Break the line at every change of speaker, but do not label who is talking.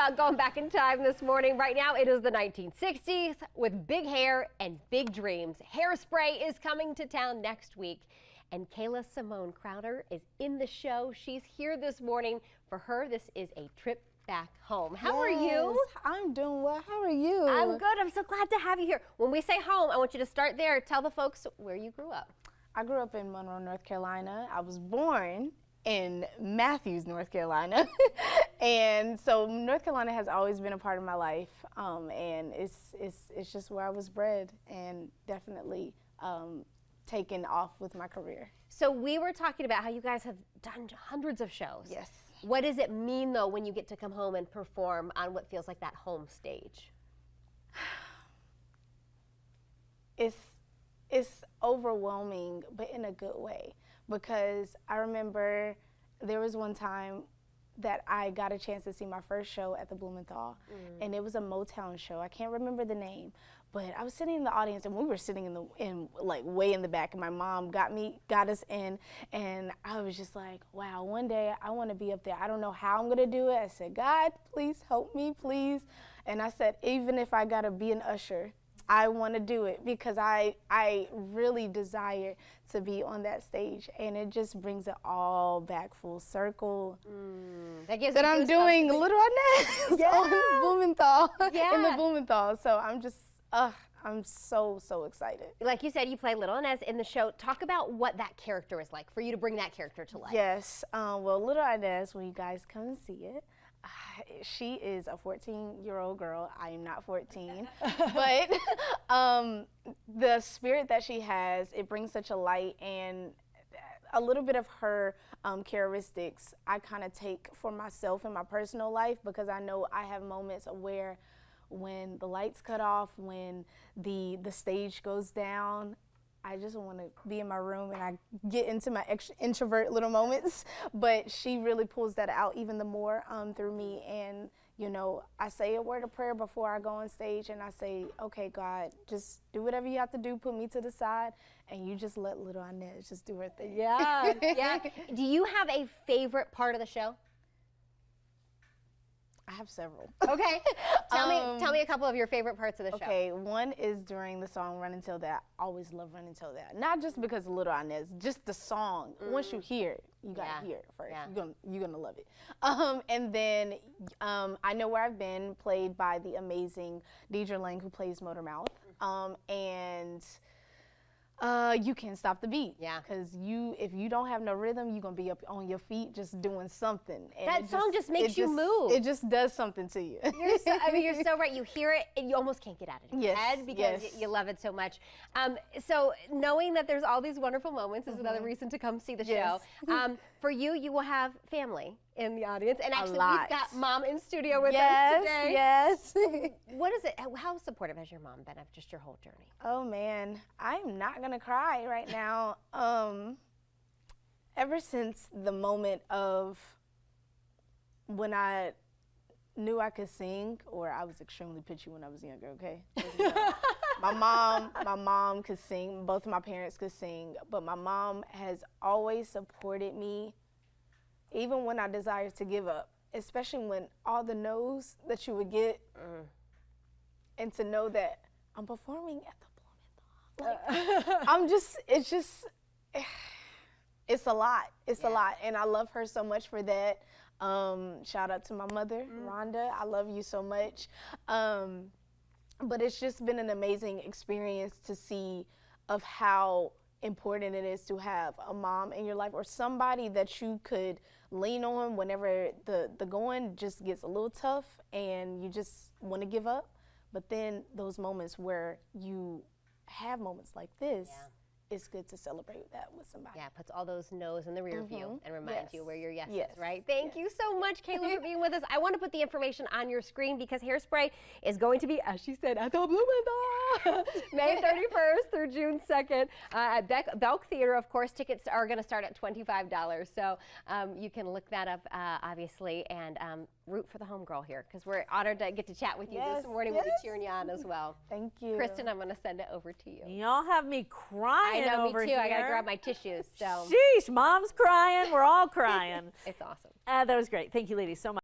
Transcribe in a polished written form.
about going back in time this morning. Right now, it is the 1960s with big hair and big dreams. Hairspray is coming to town next week. And Kaila Symone Crowder is in the show. She's here this morning. For her, this is a trip back home. How are you?
I'm doing well. How are you?
I'm good. I'm so glad to have you here. When we say home, I want you to start there. Tell the folks where you grew up.
I grew up in Monroe, North Carolina. I was born in Matthews, North Carolina. And so North Carolina has always been a part of my life. And it's just where I was bred and definitely taken off with my career.
So we were talking about how you guys have done hundreds of shows.
Yes.
What does it mean, though, when you get to come home and perform on what feels like that home stage?
It's overwhelming, but in a good way, because I remember there was one time that I got a chance to see my first show at the Blumenthal, and it was a Motown show. I can't remember the name, but I was sitting in the audience, and we were sitting like way in the back, and my mom got us in, and I was just like, wow, one day I want to be up there. I don't know how I'm gonna do it. I said, God, please help me, please. And I said, even if I gotta be an usher, I want to do it, because I really desire to be on that stage, and it just brings it all back full circle.
That
I'm doing Little Inez on Blumenthal, in the Blumenthal. So I'm just, I'm so excited.
Like you said, you play Little Inez in the show. Talk about what that character is like, for you to bring that character to life.
Yes, well, Little Inez, when you guys come and see it, she is a 14-year-old girl. I am not 14, but the spirit that she has, it brings such a light, and a little bit of her characteristics I kind of take for myself in my personal life, because I know I have moments where when the lights cut off, when the stage goes down, I just want to be in my room, and I get into my introvert little moments, but she really pulls that out even the more through me. And, you know, I say a word of prayer before I go on stage, and I say, okay, God, just do whatever you have to do, put me to the side, and you just let Little Inez just do her thing.
Yeah, yeah. Do you have a favorite part of the show?
I have several.
Okay. Tell me a couple of your favorite parts of the show.
Okay, one is during the song Run Until That. I always love Run Until That. Not just because of Little Inez, just the song. Once you hear it, you gotta hear it first. Yeah. You're gonna love it. And then I Know Where I've Been, played by the amazing Deidre Lang, who plays Motormouth. And You Can't Stop the Beat. Yeah. Because if you don't have no rhythm, you're gonna be up on your feet just doing something. And
that song just makes you move.
It just does something to you.
You're so right. You hear it and you almost can't get out of your head because you love it so much. So knowing that there's all these wonderful moments is another reason to come see the show. For you, you will have family in the audience, and actually we've got Mom in studio with us today.
Yes.
What is it? How supportive has your mom been of just your whole journey?
Oh man, I'm not gonna cry right now. Ever since the moment of when I knew I could sing, or I was extremely pitchy when I was younger, okay? My mom could sing, both of my parents could sing, but my mom has always supported me, even when I desired to give up, especially when all the no's that you would get, and to know that I'm performing at the Blumenthal. Like, it's a lot. It's a lot, and I love her so much for that. Shout out to my mother, Rhonda. I love you so much. But it's just been an amazing experience to see of how important it is to have a mom in your life, or somebody that you could lean on whenever the going just gets a little tough and you just want to give up. But then those moments where you have moments like this, it's good to celebrate that with somebody.
Yeah, puts all those no's in the rear view and reminds you where your yes is, right? Thank you so much, Kaila, for being with us. I want to put the information on your screen, because Hairspray is going to be, as she said, at the Blumenthal, May 31st through June 2nd at Belk Theater. Of course, tickets are going to start at $25, so you can look that up, obviously, and root for the homegirl here, because we're honored to get to chat with you this morning. We'll be cheering you on as well.
Thank you.
Kristen, I'm going to send it over to you.
Y'all have me crying over here.
I got to grab my tissues. So.
Sheesh, Mom's crying. We're all crying.
It's awesome.
That was great. Thank you, ladies, so much.